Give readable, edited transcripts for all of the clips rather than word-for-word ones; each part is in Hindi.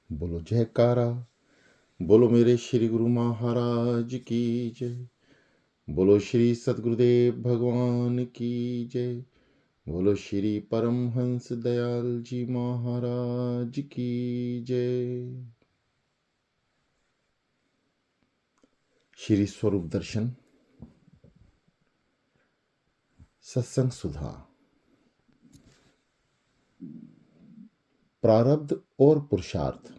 बोलो जयकारा। बोलो मेरे श्री गुरु महाराज की जय। बोलो श्री सद्गुरुदेव भगवान की जय। बोलो श्री परमहंस दयाल जी महाराज की जय। श्री स्वरूप दर्शन सत्संग सुधा। प्रारब्ध और पुरुषार्थ।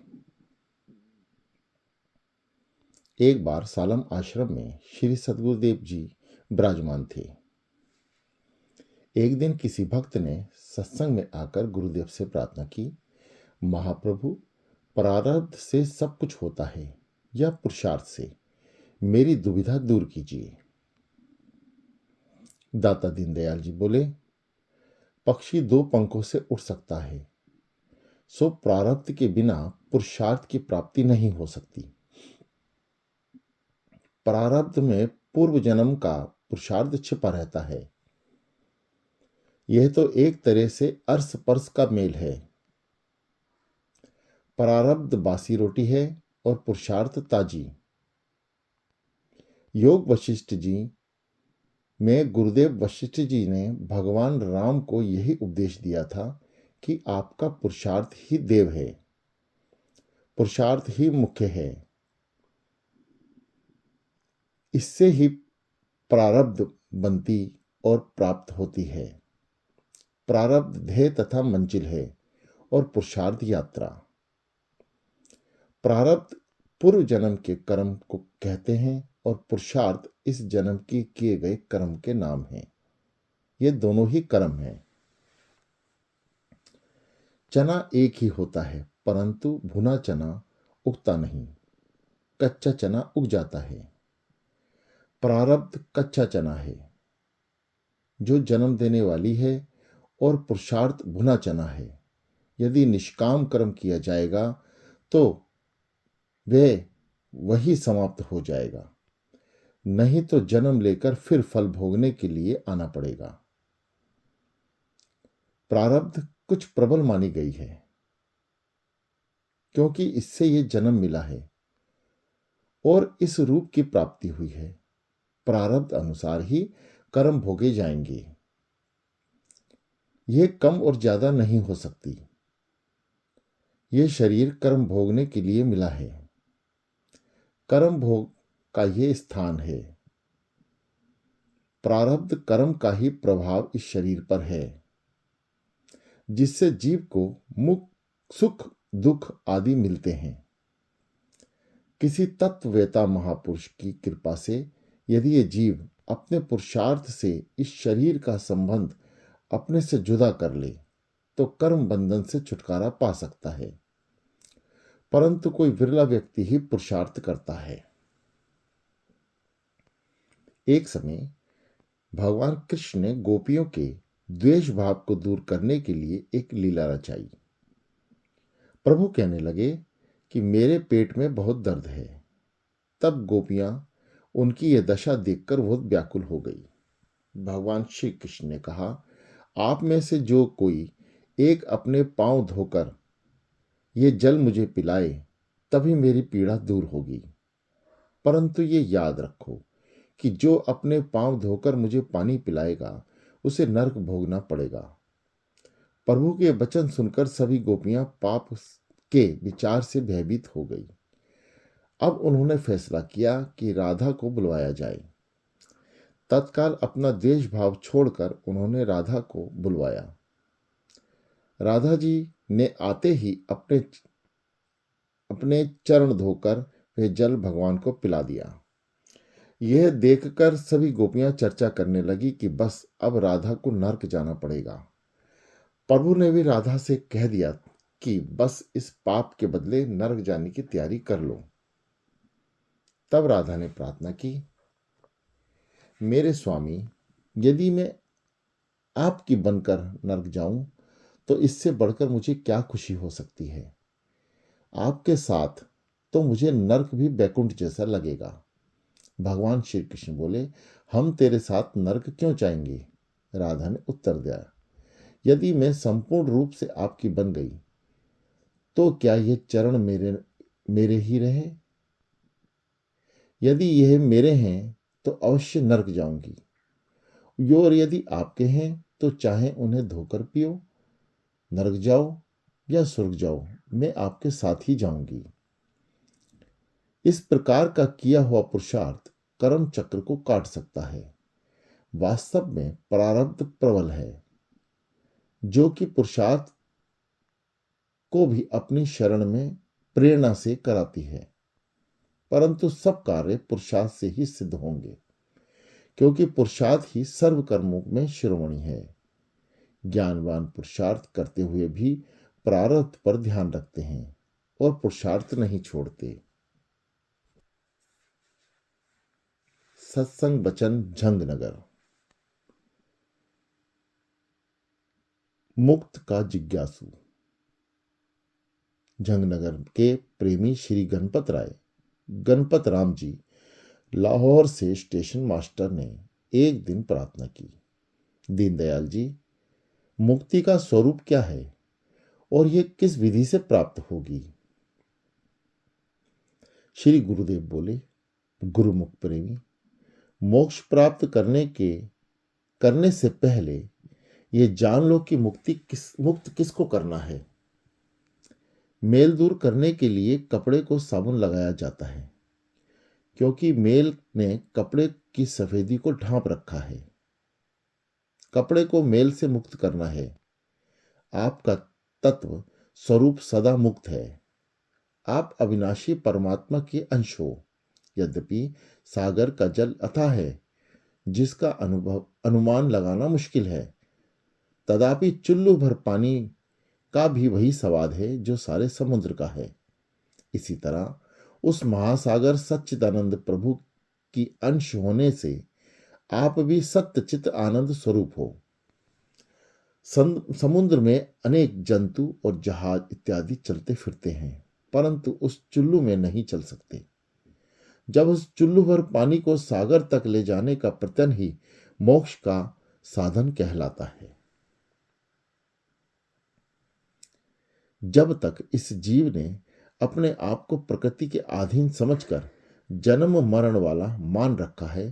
एक बार सालम आश्रम में श्री सद्गुरुदेव जी विराजमान थे। एक दिन किसी भक्त ने सत्संग में आकर गुरुदेव से प्रार्थना की, महाप्रभु, प्रारब्ध से सब कुछ होता है या पुरुषार्थ से? मेरी दुविधा दूर कीजिए। दाता दीनदयाल जी बोले, पक्षी दो पंखों से उड़ सकता है, सो प्रारब्ध के बिना पुरुषार्थ की प्राप्ति नहीं हो सकती। प्रारब्ध में पूर्व जन्म का पुरुषार्थ छिपा रहता है। यह तो एक तरह से अर्श परस का मेल है। प्रारब्ध बासी रोटी है और पुरुषार्थ ताजी। योग वशिष्ठ जी में गुरुदेव वशिष्ठ जी ने भगवान राम को यही उपदेश दिया था कि आपका पुरुषार्थ ही देव है, पुरुषार्थ ही मुख्य है। इससे ही प्रारब्ध बनती और प्राप्त होती है। प्रारब्ध ध्येय तथा मंजिल है और पुरुषार्थ यात्रा। प्रारब्ध पूर्व जन्म के कर्म को कहते हैं और पुरुषार्थ इस जन्म की किए गए कर्म के नाम हैं। ये दोनों ही कर्म हैं। चना एक ही होता है, परंतु भुना चना उगता नहीं, कच्चा चना उग जाता है। प्रारब्ध कच्चा चना है जो जन्म देने वाली है और पुरुषार्थ भुना चना है। यदि निष्काम कर्म किया जाएगा तो वह वही समाप्त हो जाएगा, नहीं तो जन्म लेकर फिर फल भोगने के लिए आना पड़ेगा। प्रारब्ध कुछ प्रबल मानी गई है क्योंकि इससे ये जन्म मिला है और इस रूप की प्राप्ति हुई है। प्रारब्ध अनुसार ही कर्म भोगे जाएंगे। यह कम और ज्यादा नहीं हो सकती। यह शरीर कर्म भोगने के लिए मिला है। कर्म भोग का यह स्थान है। प्रारब्ध कर्म का ही प्रभाव इस शरीर पर है, जिससे जीव को मुक्त सुख दुख आदि मिलते हैं। किसी तत्ववेता महापुरुष की कृपा से यदि ये जीव अपने पुरुषार्थ से इस शरीर का संबंध अपने से जुदा कर ले तो कर्म बंधन से छुटकारा पा सकता है, परंतु कोई विरला व्यक्ति ही पुरुषार्थ करता है। एक समय भगवान कृष्ण ने गोपियों के द्वेष भाव को दूर करने के लिए एक लीला रचाई। प्रभु कहने लगे कि मेरे पेट में बहुत दर्द है। तब गोपियां उनकी यह दशा देखकर बहुत व्याकुल हो गई। भगवान श्री कृष्ण ने कहा, आप में से जो कोई एक अपने पांव धोकर ये जल मुझे पिलाए तभी मेरी पीड़ा दूर होगी। परंतु ये याद रखो कि जो अपने पांव धोकर मुझे पानी पिलाएगा उसे नरक भोगना पड़ेगा। प्रभु के वचन सुनकर सभी गोपियां पाप के विचार से भयभीत हो गई। अब उन्होंने फैसला किया कि राधा को बुलवाया जाए। तत्काल अपना द्वेष भाव छोड़कर उन्होंने राधा को बुलवाया। राधा जी ने आते ही अपने चरण धोकर वह जल भगवान को पिला दिया। यह देखकर सभी गोपियां चर्चा करने लगी कि बस अब राधा को नरक जाना पड़ेगा। प्रभु ने भी राधा से कह दिया कि बस इस पाप के बदले नरक जाने की तैयारी कर लो। तब राधा ने प्रार्थना की, मेरे स्वामी, यदि मैं आपकी बनकर नरक जाऊं तो इससे बढ़कर मुझे क्या खुशी हो सकती है। आपके साथ तो मुझे नरक भी बैकुंठ जैसा लगेगा। भगवान श्री कृष्ण बोले, हम तेरे साथ नरक क्यों चाहेंगे। राधा ने उत्तर दिया, यदि मैं संपूर्ण रूप से आपकी बन गई तो क्या ये चरण मेरे मेरे ही रहे? यदि यह मेरे हैं तो अवश्य नरक जाऊंगी, और यदि आपके हैं तो चाहे उन्हें धोकर पियो, नरक जाओ या स्वर्ग जाओ, मैं आपके साथ ही जाऊंगी। इस प्रकार का किया हुआ पुरुषार्थ कर्म चक्र को काट सकता है। वास्तव में प्रारब्ध प्रबल है, जो कि पुरुषार्थ को भी अपनी शरण में प्रेरणा से कराती है। परंतु सब कार्य पुरुषार्थ से ही सिद्ध होंगे, क्योंकि पुरुषार्थ ही सर्व कर्मों में शिरोमणि है। ज्ञानवान पुरुषार्थ करते हुए भी प्रारब्ध पर ध्यान रखते हैं और पुरुषार्थ नहीं छोड़ते। सत्संग वचन झंगनगर। मुक्त का जिज्ञासु। झंगनगर के प्रेमी श्री गणपत राम जी लाहौर से स्टेशन मास्टर ने एक दिन प्रार्थना की, दीनदयाल जी, मुक्ति का स्वरूप क्या है और यह किस विधि से प्राप्त होगी? श्री गुरुदेव बोले, गुरुमुख प्रेमी, मोक्ष प्राप्त करने से पहले यह जान लो कि मुक्त किसको करना है। मेल दूर करने के लिए कपड़े को साबुन लगाया जाता है, क्योंकि मेल ने कपड़े की सफेदी को ढांप रखा है। कपड़े को मेल से मुक्त करना है। आपका तत्व स्वरूप सदा मुक्त है। आप अविनाशी परमात्मा के अंश हो। यद्यपि सागर का जल अथाह है, जिसका अनुमान लगाना मुश्किल है, तथापि चुल्लू भर पानी का भी वही स्वाद है जो सारे समुद्र का है। इसी तरह उस महासागर सच्चिदानंद प्रभु की अंश होने से आप भी सत्यचित आनंद स्वरूप हो। समुद्र में अनेक जंतु और जहाज इत्यादि चलते फिरते हैं, परंतु उस चुल्लू में नहीं चल सकते। जब उस चुल्लू भर पानी को सागर तक ले जाने का प्रयत्न ही मोक्ष का साधन कहलाता है। जब तक इस जीव ने अपने आप को प्रकृति के अधीन समझकर जन्म मरण वाला मान रखा है,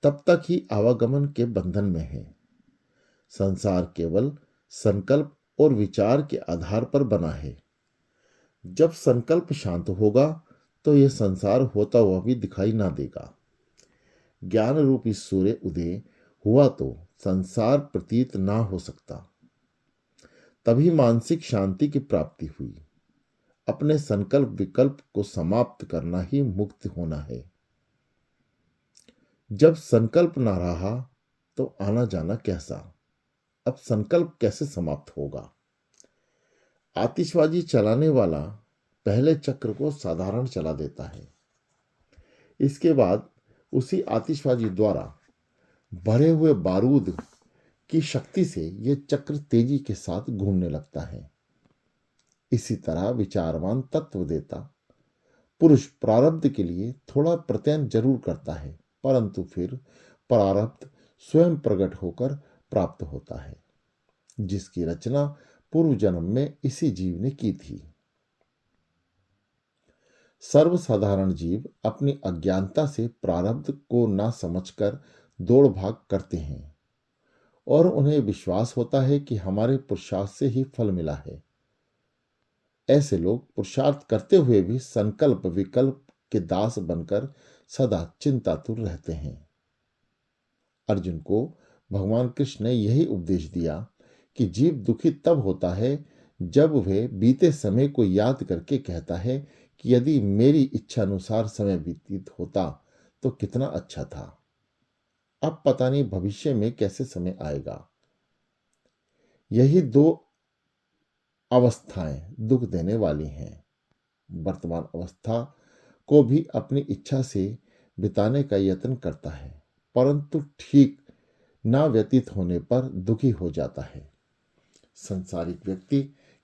तब तक ही आवागमन के बंधन में है। संसार केवल संकल्प और विचार के आधार पर बना है। जब संकल्प शांत होगा तो यह संसार होता हुआ भी दिखाई ना देगा। ज्ञान रूपी सूर्य उदय हुआ तो संसार प्रतीत ना हो सकता। तभी मानसिक शांति की प्राप्ति हुई। अपने संकल्प विकल्प को समाप्त करना ही मुक्त होना है। जब संकल्प ना रहा तो आना जाना कैसा? अब संकल्प कैसे समाप्त होगा? आतिशबाजी चलाने वाला पहले चक्र को साधारण चला देता है। इसके बाद उसी आतिशबाजी द्वारा भरे हुए बारूद की शक्ति से यह चक्र तेजी के साथ घूमने लगता है। इसी तरह विचारवान तत्वदेता पुरुष प्रारब्ध के लिए थोड़ा प्रत्ययन जरूर करता है, परंतु फिर प्रारब्ध स्वयं प्रकट होकर प्राप्त होता है, जिसकी रचना पूर्व जन्म में इसी जीव ने की थी। सर्वसाधारण जीव अपनी अज्ञानता से प्रारब्ध को ना समझकर दौड़ भाग करते हैं और उन्हें विश्वास होता है कि हमारे पुरुषार्थ से ही फल मिला है। ऐसे लोग पुरुषार्थ करते हुए भी संकल्प विकल्प के दास बनकर सदा चिंतातुर रहते हैं। अर्जुन को भगवान कृष्ण ने यही उपदेश दिया कि जीव दुखी तब होता है जब वह बीते समय को याद करके कहता है कि यदि मेरी इच्छा अनुसार समय व्यतीत होता तो कितना अच्छा था। अब पता नहीं भविष्य में कैसे समय आएगा। यही दो अवस्थाएं दुख देने वाली हैं। वर्तमान अवस्था को भी अपनी इच्छा से बिताने का यत्न करता है, परंतु ठीक ना व्यतीत होने पर दुखी हो जाता है। संसारिक व्यक्ति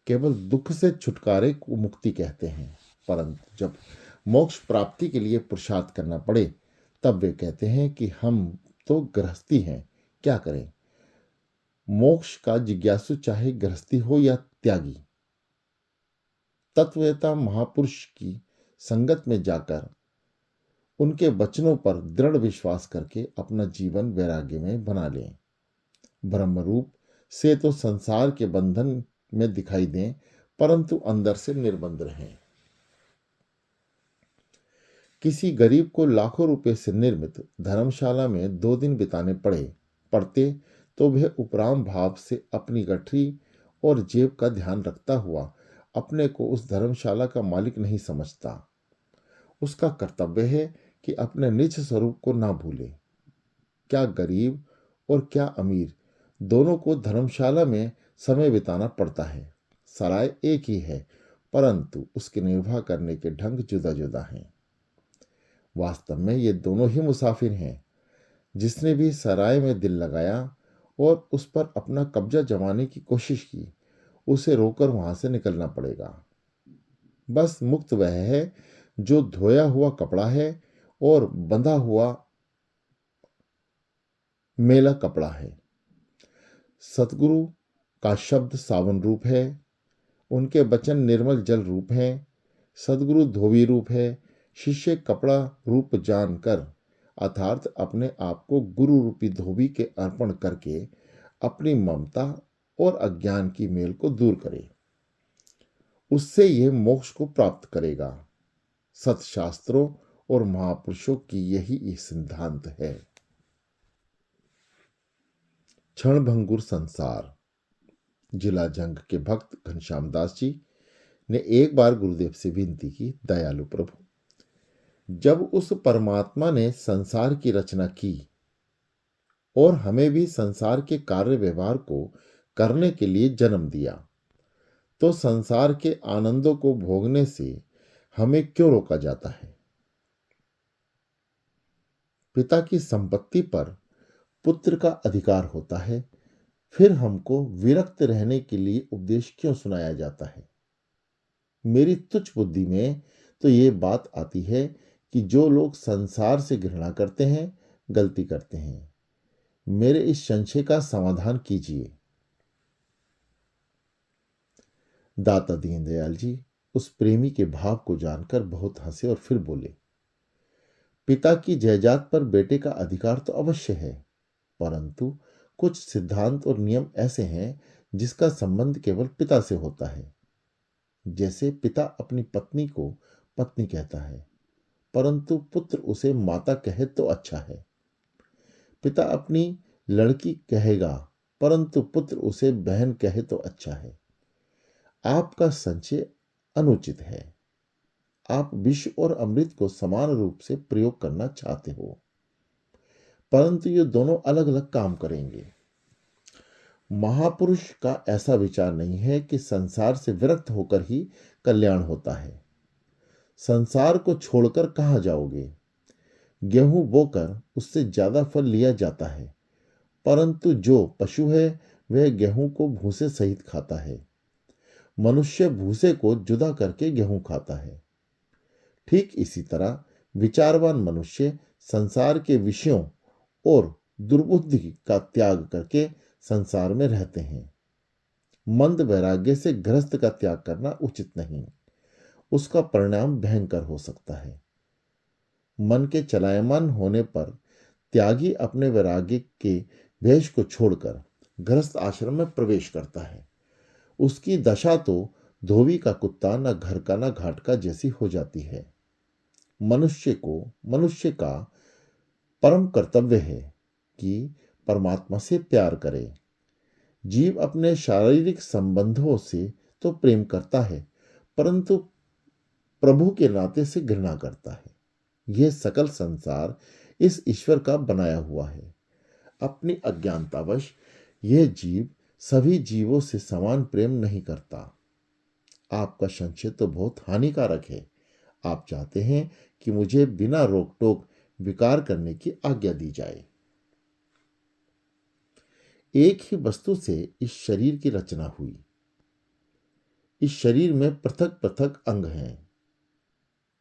केवल दुख से छुटकारे को मुक्ति कहते हैं, परंतु जब मोक्ष प्राप्ति के लिए पुरुषार्थ करना पड़े तब वे कहते हैं कि हम तो गृहस्थी हैं, क्या करें। मोक्ष का जिज्ञासु चाहे गृहस्थी हो या त्यागी, तत्ववेता महापुरुष की संगत में जाकर उनके वचनों पर दृढ़ विश्वास करके अपना जीवन वैराग्य में बना लें। ब्रह्म रूप से तो संसार के बंधन में दिखाई दें, परंतु अंदर से निर्बंध रहें। किसी गरीब को लाखों रुपए से निर्मित धर्मशाला में 2 दिन बिताने पड़ते तो वह उपराम भाव से अपनी गठरी और जेब का ध्यान रखता हुआ अपने को उस धर्मशाला का मालिक नहीं समझता। उसका कर्तव्य है कि अपने निज स्वरूप को ना भूले। क्या गरीब और क्या अमीर, दोनों को धर्मशाला में समय बिताना पड़ता है। सराय एक ही है, परंतु उसके निर्वाह करने के ढंग जुदा जुदा हैं। वास्तव में ये दोनों ही मुसाफिर हैं। जिसने भी सराय में दिल लगाया और उस पर अपना कब्जा जमाने की कोशिश की, उसे रोकर वहां से निकलना पड़ेगा। बस मुक्त वह है जो धोया हुआ कपड़ा है और बंधा हुआ मेला कपड़ा है। सतगुरु का शब्द सावन रूप है, उनके वचन निर्मल जल रूप हैं। सदगुरु धोबी रूप है, शिष्य कपड़ा रूप जानकर अर्थात अपने आप को गुरु रूपी धोबी के अर्पण करके अपनी ममता और अज्ञान की मेल को दूर करे। उससे यह मोक्ष को प्राप्त करेगा। सतशास्त्रों और महापुरुषों की यही सिद्धांत है। क्षणभंगुर संसार। जिला जंग के भक्त घनश्याम दास जी ने एक बार गुरुदेव से विनती की, दयालु प्रभु, जब उस परमात्मा ने संसार की रचना की और हमें भी संसार के कार्य व्यवहार को करने के लिए जन्म दिया, तो संसार के आनंदों को भोगने से हमें क्यों रोका जाता है? पिता की संपत्ति पर पुत्र का अधिकार होता है, फिर हमको विरक्त रहने के लिए उपदेश क्यों सुनाया जाता है? मेरी तुच्छ बुद्धि में तो ये बात आती है कि जो लोग संसार से घृणा करते हैं, गलती करते हैं। मेरे इस संशय का समाधान कीजिए। दाता दीनदयाल जी उस प्रेमी के भाव को जानकर बहुत हंसे और फिर बोले, पिता की जायदाद पर बेटे का अधिकार तो अवश्य है, परंतु कुछ सिद्धांत और नियम ऐसे हैं जिसका संबंध केवल पिता से होता है। जैसे पिता अपनी पत्नी को पत्नी कहता है, परंतु पुत्र उसे माता कहे तो अच्छा है। पिता अपनी लड़की कहेगा, परंतु पुत्र उसे बहन कहे तो अच्छा है। आपका संशय अनुचित है। आप विष और अमृत को समान रूप से प्रयोग करना चाहते हो, परंतु ये दोनों अलग अलग काम करेंगे। महापुरुष का ऐसा विचार नहीं है कि संसार से विरक्त होकर ही कल्याण होता है। संसार को छोड़कर कहाँ जाओगे? गेहूं बोकर उससे ज्यादा फल लिया जाता है, परंतु जो पशु है वह गेहूं को भूसे सहित खाता है। मनुष्य भूसे को जुदा करके गेहूं खाता है। ठीक इसी तरह विचारवान मनुष्य संसार के विषयों और दुर्बुद्धि का त्याग करके संसार में रहते हैं। मंद वैराग्य से गृहस्थ का त्याग करना उचित नहीं, उसका परिणाम भयंकर हो सकता है। मन के चलायमान होने पर त्यागी अपने वैराग्य के वेश को छोड़कर गृहस्थ आश्रम में प्रवेश करता है। उसकी दशा तो धोबी का कुत्ता न घर का न घाट का जैसी हो जाती है। मनुष्य का परम कर्तव्य है कि परमात्मा से प्यार करे। जीव अपने शारीरिक संबंधों से तो प्रेम करता है, परंतु प्रभु के नाते से घृणा करता है। यह सकल संसार इस ईश्वर का बनाया हुआ है। अपनी अज्ञानतावश यह जीव सभी जीवों से समान प्रेम नहीं करता। आपका संशय तो बहुत हानिकारक है। आप चाहते हैं कि मुझे बिना रोक टोक विकार करने की आज्ञा दी जाए। एक ही वस्तु से इस शरीर की रचना हुई। इस शरीर में पृथक पृथक अंग हैं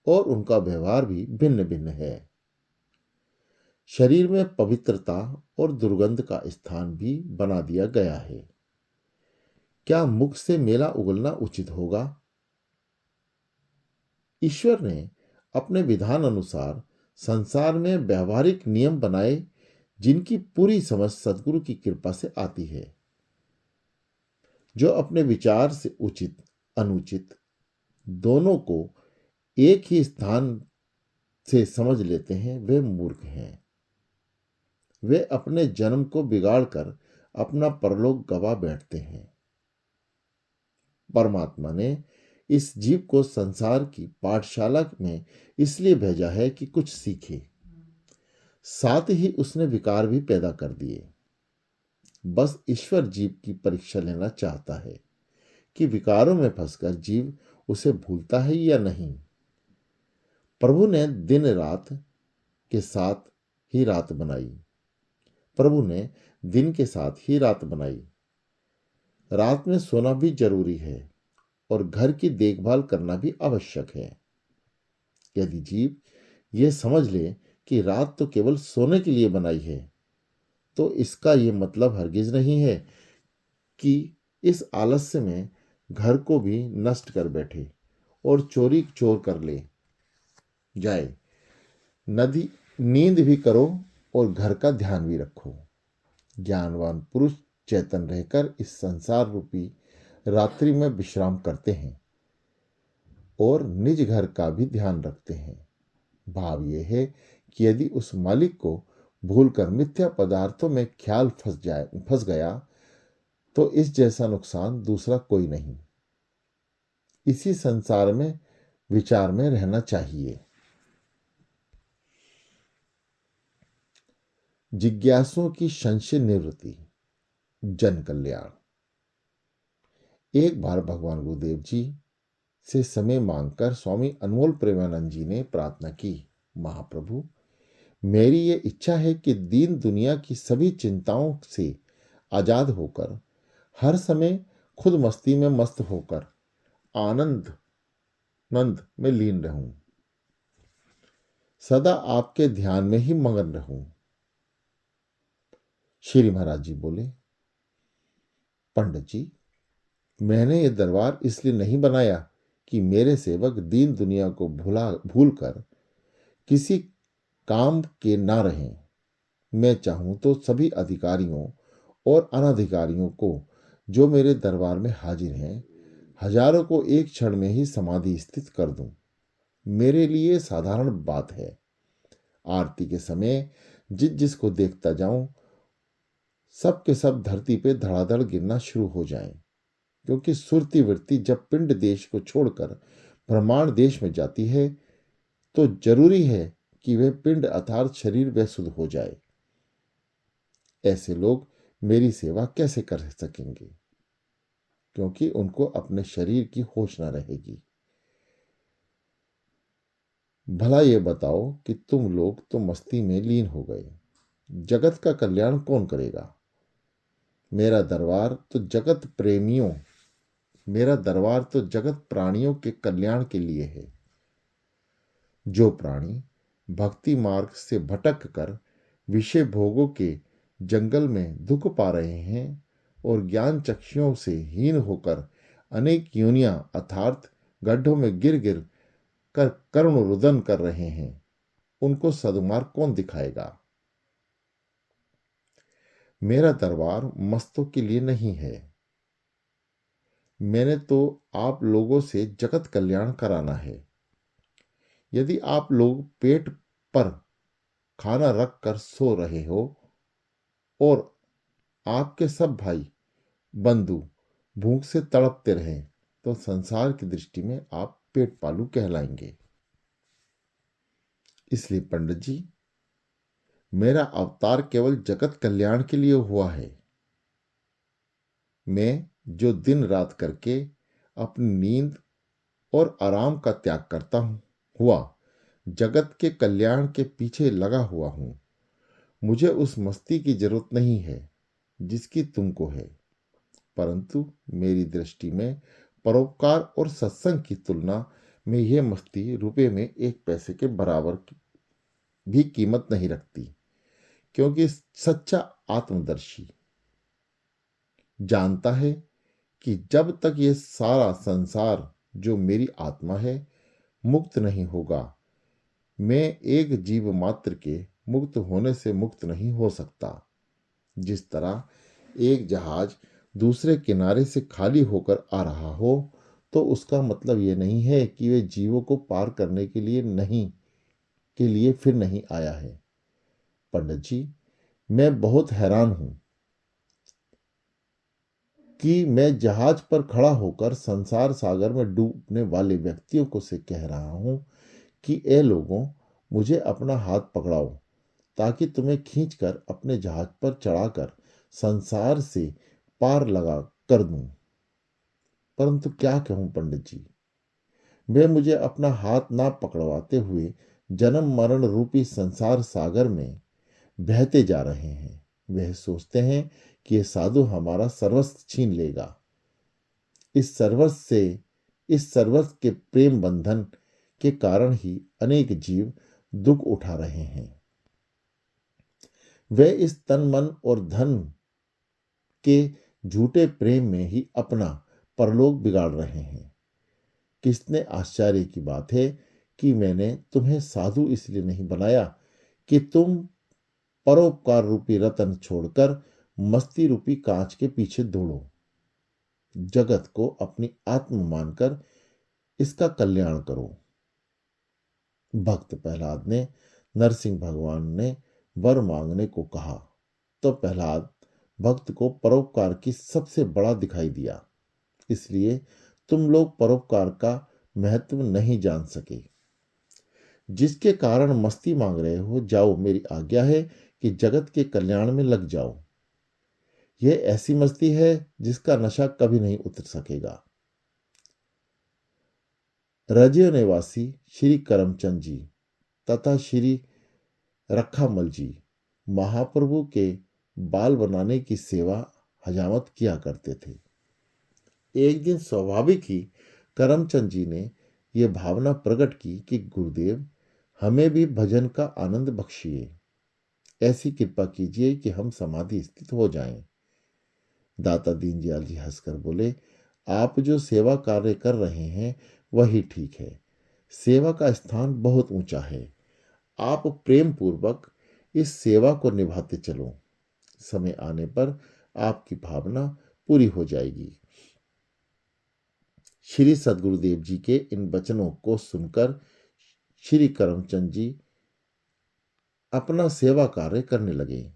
और उनका व्यवहार भी भिन्न भिन्न है। शरीर में पवित्रता और दुर्गंध का स्थान भी बना दिया गया है। क्या मुख से मेला उगलना उचित होगा? ईश्वर ने अपने विधान अनुसार संसार में व्यवहारिक नियम बनाए, जिनकी पूरी समझ सदगुरु की कृपा से आती है। जो अपने विचार से उचित अनुचित दोनों को एक ही स्थान से समझ लेते हैं, वे मूर्ख हैं। वे अपने जन्म को बिगाड़कर अपना परलोक गवा बैठते हैं। परमात्मा ने इस जीव को संसार की पाठशाला में इसलिए भेजा है कि कुछ सीखे। साथ ही उसने विकार भी पैदा कर दिए। बस ईश्वर जीव की परीक्षा लेना चाहता है कि विकारों में फंसकर जीव उसे भूलता है या नहीं। प्रभु ने दिन रात के साथ ही रात बनाई। प्रभु ने दिन के साथ ही रात बनाई। रात में सोना भी जरूरी है और घर की देखभाल करना भी आवश्यक है। यदि जीव यह समझ ले कि रात तो केवल सोने के लिए बनाई है, तो इसका यह मतलब हरगिज नहीं है कि इस आलस्य में घर को भी नष्ट कर बैठे और चोरी चोर कर ले जाए। नदी नींद भी करो और घर का ध्यान भी रखो। ज्ञानवान पुरुष चेतन रहकर इस संसार रूपी रात्रि में विश्राम करते हैं और निज घर का भी ध्यान रखते हैं। भाव यह है कि यदि उस मालिक को भूलकर मिथ्या पदार्थों में ख्याल फंस गया, तो इस जैसा नुकसान दूसरा कोई नहीं। इसी संसार में विचार में रहना चाहिए। जिज्ञासुओं की संशय निवृत्ति, जन कल्याण। एक बार भगवान गुरुदेव जी से समय मांगकर स्वामी अनमोल प्रेमानंद जी ने प्रार्थना की, महाप्रभु, मेरी ये इच्छा है कि दीन दुनिया की सभी चिंताओं से आजाद होकर हर समय खुद मस्ती में मस्त होकर आनंद में लीन रहूं, सदा आपके ध्यान में ही मगन रहूं। श्री महाराज जी बोले, पंडित जी, मैंने ये दरबार इसलिए नहीं बनाया कि मेरे सेवक दीन दुनिया को भूल कर किसी काम के ना रहें। मैं चाहूं तो सभी अधिकारियों और अनधिकारियों को जो मेरे दरबार में हाजिर हैं, हजारों को एक क्षण में ही समाधि स्थित कर दूं। मेरे लिए साधारण बात है। आरती के समय जिसको देखता जाऊं, सब के सब धरती पे धड़ाधड़ गिरना शुरू हो जाएं, क्योंकि सुरती वृत्ति जब पिंड देश को छोड़कर ब्रह्मांड देश में जाती है, तो जरूरी है कि वह पिंड अर्थात शरीर वह शुद्ध हो जाए। ऐसे लोग मेरी सेवा कैसे कर सकेंगे, क्योंकि उनको अपने शरीर की होश न रहेगी। भला ये बताओ कि तुम लोग तो मस्ती में लीन हो गए, जगत का कल्याण कौन करेगा? मेरा दरबार तो जगत प्राणियों के कल्याण के लिए है। जो प्राणी भक्ति मार्ग से भटक कर विषय भोगों के जंगल में दुख पा रहे हैं और ज्ञान चक्षुओं से हीन होकर अनेक योनियां अर्थात गड्ढों में गिर गिर कर करुण रुदन कर रहे हैं, उनको सदमार्ग कौन दिखाएगा? मेरा दरबार मस्तों के लिए नहीं है। मैंने तो आप लोगों से जगत कल्याण कराना है। यदि आप लोग पेट पर खाना रख कर सो रहे हो और आपके सब भाई बंधु भूख से तड़पते रहें, तो संसार की दृष्टि में आप पेट पालू कहलाएंगे। इसलिए पंडित जी, मेरा अवतार केवल जगत कल्याण के लिए हुआ है। मैं जो दिन रात करके अपनी नींद और आराम का त्याग करता हुआ जगत के कल्याण के पीछे लगा हुआ हूं। मुझे उस मस्ती की जरूरत नहीं है जिसकी तुमको है, परंतु मेरी दृष्टि में परोपकार और सत्संग की तुलना में यह मस्ती रुपए में 1 पैसे के बराबर भी कीमत नहीं रखती, क्योंकि सच्चा आत्मदर्शी जानता है कि जब तक ये सारा संसार जो मेरी आत्मा है मुक्त नहीं होगा। मैं एक जीव मात्र के मुक्त होने से मुक्त नहीं हो सकता। जिस तरह एक जहाज दूसरे किनारे से खाली होकर आ रहा हो, तो उसका मतलब यह नहीं है कि वह जीवों को पार करने के लिए फिर नहीं आया है। पंडित जी, मैं बहुत हैरान हूं कि मैं जहाज पर खड़ा होकर संसार सागर में डूबने वाले व्यक्तियों को से कह रहा हूं कि ए लोगों, मुझे अपना हाथ पकड़ाओ, ताकि तुम्हें खींचकर अपने जहाज पर चढ़ाकर संसार से पार लगा कर दूं। परंतु क्या कहूं पंडित जी, वे मुझे अपना हाथ ना पकड़वाते हुए जन्म मरण रूपी संसार सागर में बहते जा रहे हैं। वह सोचते हैं कि यह साधु हमारा सर्वस्व छीन लेगा। इस सर्वस्व से इस सर्वस्व के प्रेम बंधन के कारण ही अनेक जीव दुख उठा रहे हैं। वे इस तन मन और धन के झूठे प्रेम में ही अपना परलोक बिगाड़ रहे हैं। कितने आश्चर्य की बात है कि मैंने तुम्हें साधु इसलिए नहीं बनाया कि तुम परोपकार रूपी रतन छोड़कर मस्ती रूपी कांच के पीछे दौड़ो। जगत को अपनी आत्म मानकर इसका कल्याण करो। भक्त प्रहलाद ने नरसिंह भगवान ने वर मांगने को कहा, तो प्रहलाद भक्त को परोपकार की सबसे बड़ा दिखाई दिया। इसलिए तुम लोग परोपकार का महत्व नहीं जान सके, जिसके कारण मस्ती मांग रहे हो। जाओ, मेरी आज्ञा है कि जगत के कल्याण में लग जाओ। यह ऐसी मस्ती है जिसका नशा कभी नहीं उतर सकेगा। रजिया निवासी श्री करमचंद जी तथा श्री रखामल जी महाप्रभु के बाल बनाने की सेवा हजामत किया करते थे। एक दिन स्वाभाविक ही करमचंद जी ने यह भावना प्रकट की कि गुरुदेव, हमें भी भजन का आनंद बख्शिए। ऐसी कृपा कीजिए कि हम समाधि स्थित हो जाएं। दाता दीनदयाल जी हंसकर बोले, आप जो सेवा कार्य कर रहे हैं वही ठीक है। सेवा का स्थान बहुत ऊंचा है। आप प्रेम पूर्वक इस सेवा को निभाते चलो। समय आने पर आपकी भावना पूरी हो जाएगी। श्री सदगुरुदेव जी के इन वचनों को सुनकर श्री करमचंद जी अपना सेवा कार्य करने लगे।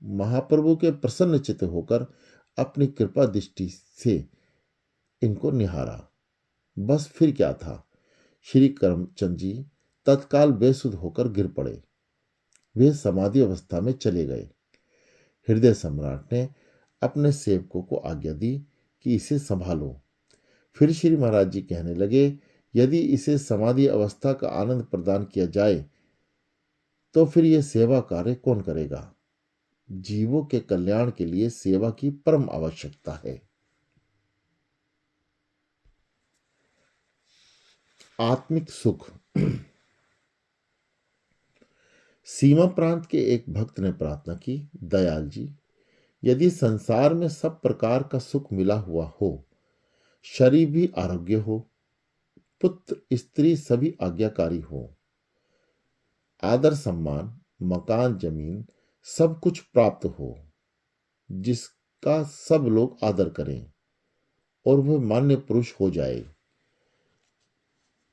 महाप्रभु के प्रसन्न चित्त होकर अपनी कृपा दृष्टि से इनको निहारा। बस फिर क्या था, श्री करमचंद जी तत्काल बेसुध होकर गिर पड़े। वे समाधि अवस्था में चले गए। हृदय सम्राट ने अपने सेवकों को आज्ञा दी कि इसे संभालो। फिर श्री महाराज जी कहने लगे, यदि इसे समाधि अवस्था का आनंद प्रदान किया जाए तो फिर यह सेवा कार्य कौन करेगा। जीवों के कल्याण के लिए सेवा की परम आवश्यकता है। आत्मिक सुख। सीमा प्रांत के एक भक्त ने प्रार्थना की, दयाल जी, यदि संसार में सब प्रकार का सुख मिला हुआ हो, शरीर भी आरोग्य हो, पुत्र स्त्री सभी आज्ञाकारी हो, आदर सम्मान मकान जमीन सब कुछ प्राप्त हो, जिसका सब लोग आदर करें और वह मान्य पुरुष हो जाए,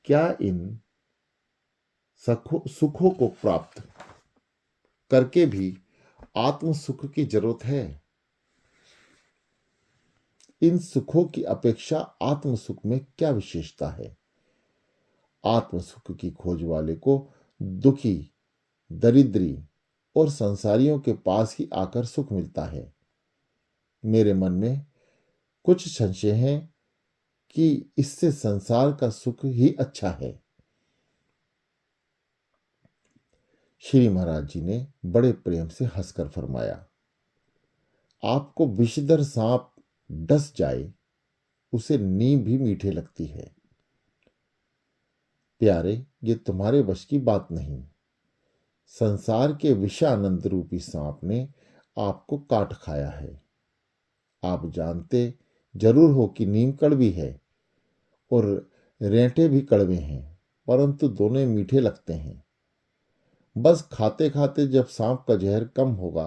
क्या इन सुखों को प्राप्त करके भी आत्म सुख की जरूरत है? इन सुखों की अपेक्षा आत्म सुख में क्या विशेषता है? आत्म सुख की खोज वाले को दुखी, दरिद्री और संसारियों के पास ही आकर सुख मिलता है। मेरे मन में कुछ संशय है कि इससे संसार का सुख ही अच्छा है। श्री महाराज जी ने बड़े प्रेम से हंसकर फरमाया, आपको विषधर सांप डस जाए, उसे नीम भी मीठे लगती है। प्यारे, ये तुम्हारे वश की बात नहीं। संसार के विषानंद रूपी सांप ने आपको काट खाया है। आप जानते जरूर हो कि नीम कड़वी है और रेंटे भी कड़वे हैं, परंतु दोनों मीठे लगते हैं। बस खाते खाते जब सांप का जहर कम होगा,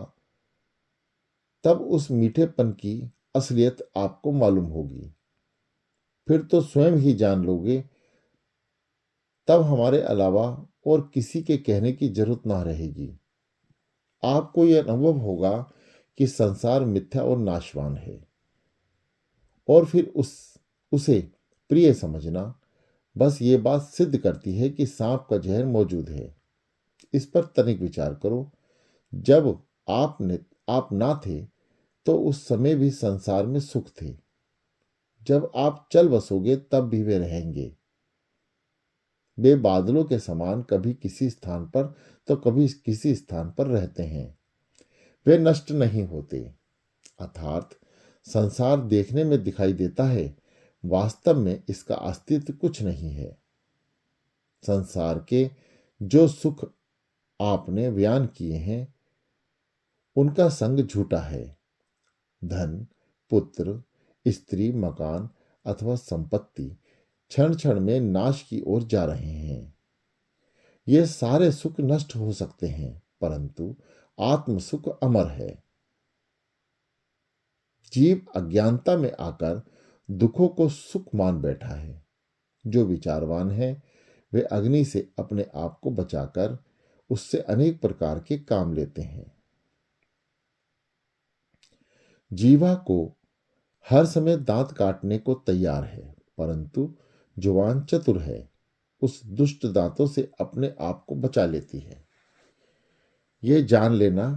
तब उस मीठेपन की असलियत आपको मालूम होगी। फिर तो स्वयं ही जान लोगे। तब हमारे अलावा और किसी के कहने की जरूरत ना रहेगी। आपको यह अनुभव होगा कि संसार मिथ्या और नाशवान है, और फिर उसे प्रिय समझना बस ये बात सिद्ध करती है कि सांप का जहर मौजूद है। इस पर तनिक विचार करो। जब आप ना थे, तो उस समय भी संसार में सुख थे। जब आप चल बसोगे तब भी वे रहेंगे। वे बादलों के समान कभी किसी स्थान पर तो कभी किसी स्थान पर रहते हैं। वे नष्ट नहीं होते। अर्थात संसार देखने में दिखाई देता है, वास्तव में इसका अस्तित्व कुछ नहीं है। संसार के जो सुख आपने बयान किए हैं, उनका संग झूठा है। धन, पुत्र, स्त्री, मकान अथवा संपत्ति क्षण क्षण में नाश की ओर जा रहे हैं। ये सारे सुख नष्ट हो सकते हैं, परंतु आत्म सुख अमर है। जीव अज्ञानता में आकर दुखों को सुख मान बैठा है। जो विचारवान है, वे अग्नि से अपने आप को बचाकर उससे अनेक प्रकार के काम लेते हैं। जीवा को हर समय दांत काटने को तैयार है, परंतु जुबान चतुर है, उस दुष्ट दांतों से अपने आप को बचा लेती है। यह जान लेना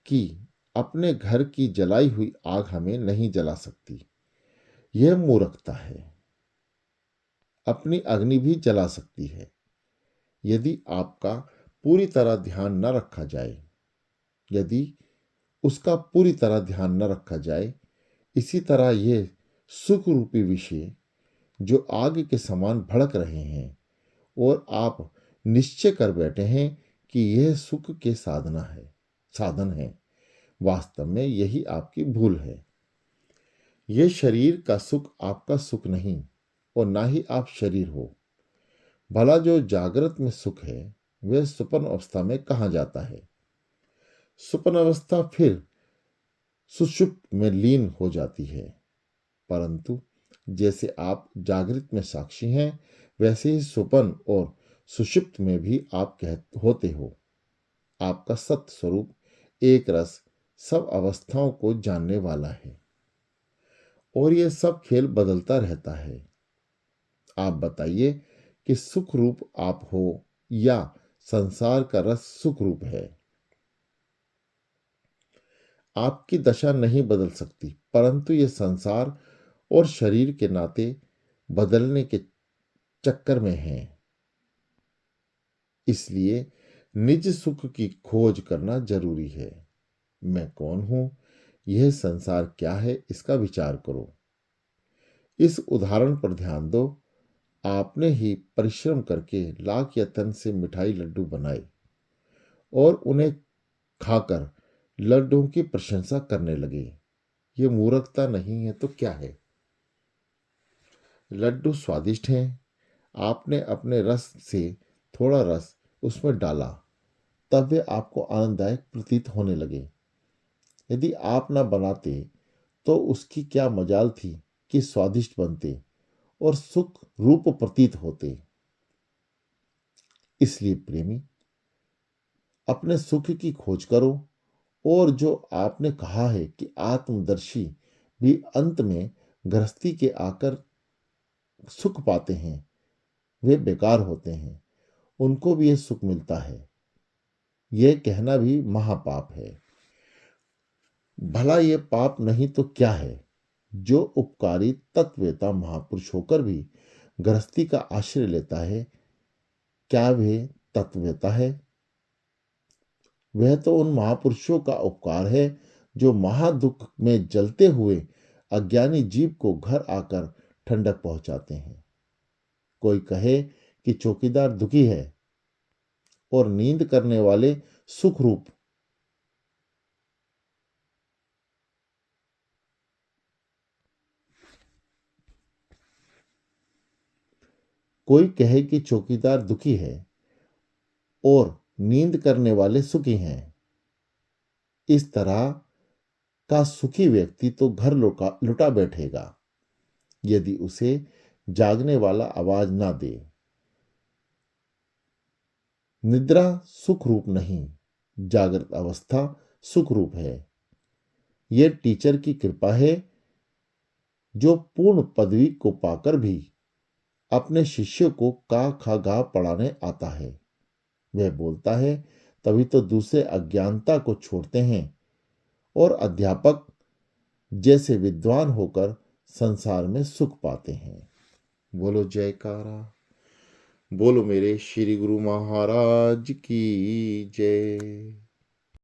कि अपने घर की जलाई हुई आग हमें नहीं जला सकती, यह मूर्खता है। अपनी अग्नि भी जला सकती है, यदि आपका पूरी तरह ध्यान न रखा जाए। यदि उसका पूरी तरह ध्यान न रखा जाए, इसी तरह यह सुख रूपी विषय जो आग के समान भड़क रहे हैं, और आप निश्चय कर बैठे हैं कि यह सुख के साधन है, वास्तव में यही आपकी भूल है। यह शरीर का सुख आपका सुख नहीं, और ना ही आप शरीर हो। भला जो जागृत में सुख है, वह स्वप्न अवस्था में कहाँ जाता है? स्वप्न अवस्था फिर सुषुप्त में लीन हो जाती है। परंतु जैसे आप जागृत में साक्षी हैं, वैसे ही स्वप्न और सुषुप्त में भी आप होते हो। आपका सत्य स्वरूप एक रस सब अवस्थाओं को जानने वाला है, और यह सब खेल बदलता रहता है। आप बताइए कि सुख रूप आप हो या संसार का रस सुख रूप है। आपकी दशा नहीं बदल सकती, परंतु यह संसार और शरीर के नाते बदलने के चक्कर में है। इसलिए निज सुख की खोज करना जरूरी है। मैं कौन हूं, यह संसार क्या है, इसका विचार करो। इस उदाहरण पर ध्यान दो। आपने ही परिश्रम करके लाख यत्न से मिठाई लड्डू बनाए और उन्हें खाकर लड्डुओं की प्रशंसा करने लगे। ये मूर्खता नहीं है तो क्या है? लड्डू स्वादिष्ट हैं। आपने अपने रस से थोड़ा रस उसमें डाला, तब वे आपको आनंददायक प्रतीत होने लगे। यदि आप न बनाते तो उसकी क्या मजाल थी कि स्वादिष्ट बनते और सुख रूप प्रतीत होते। इसलिए प्रेमी, अपने सुख की खोज करो, और जो आपने कहा है कि आत्मदर्शी भी अंत में गृहस्थी के आकर सुख पाते हैं, वे बेकार होते हैं। उनको भी यह सुख मिलता है, यह कहना भी महापाप है। भला यह पाप नहीं तो क्या है? जो उपकारी तत्ववेता महापुरुष होकर भी गृहस्थी का आश्रय लेता है, क्या वह तत्ववेता है? वह तो उन महापुरुषों का उपकार है जो महादुख में जलते हुए अज्ञानी जीव को घर आकर ठंडक पहुंचाते हैं। कोई कहे कि चौकीदार दुखी है और नींद करने वाले सुख रूप। कोई कहे कि चौकीदार दुखी है और नींद करने वाले सुखी हैं। इस तरह का सुखी व्यक्ति तो घर लुटा लुटा बैठेगा यदि उसे जागने वाला आवाज ना दे। निद्रा सुख रूप नहीं, जागृत अवस्था सुख रूप है। यह टीचर की कृपा है जो पूर्ण पदवी को पाकर भी अपने शिष्य को का खा गा पढ़ाने आता है। वह बोलता है तभी तो दूसरे अज्ञानता को छोड़ते हैं और अध्यापक जैसे विद्वान होकर संसार में सुख पाते हैं। बोलो जयकारा। बोलो मेरे श्री गुरु महाराज की जय।